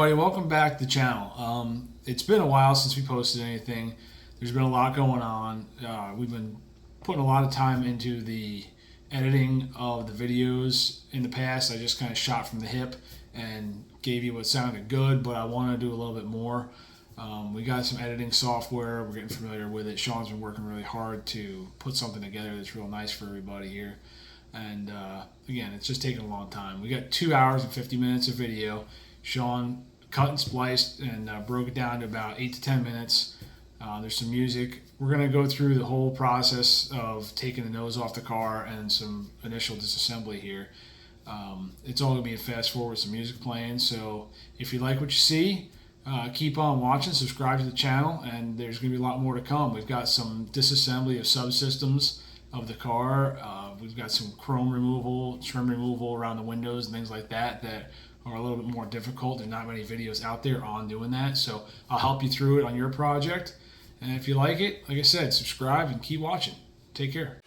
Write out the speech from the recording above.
everybody, welcome back to the channel. It's been a while since we posted anything. There's been a lot going on. We've been putting a lot of time into the editing of the videos. In the past, I just kind of shot from the hip and gave you what sounded good, but I want to do a little bit more. We got some editing software. We're getting familiar with it. Sean's been working really hard to put something together that's real nice for everybody here. And again, it's just taking a long time. We got 2 hours and 50 minutes of video. Sean cut and spliced and broke it down to about 8 to 10 minutes. There's some music. We're going to go through the whole process of taking the nose off the car and some initial disassembly here. It's all going to be a fast forward with some music playing. So if you like what you see, keep on watching, subscribe to the channel, and there's going to be a lot more to come. We've got some disassembly of subsystems of the car. We've got some chrome removal, trim removal around the windows and things like that are a little bit more difficult. There's not many videos out there on doing that, so I'll help you through it on your project. And if you like it, like I said, subscribe and keep watching. Take care.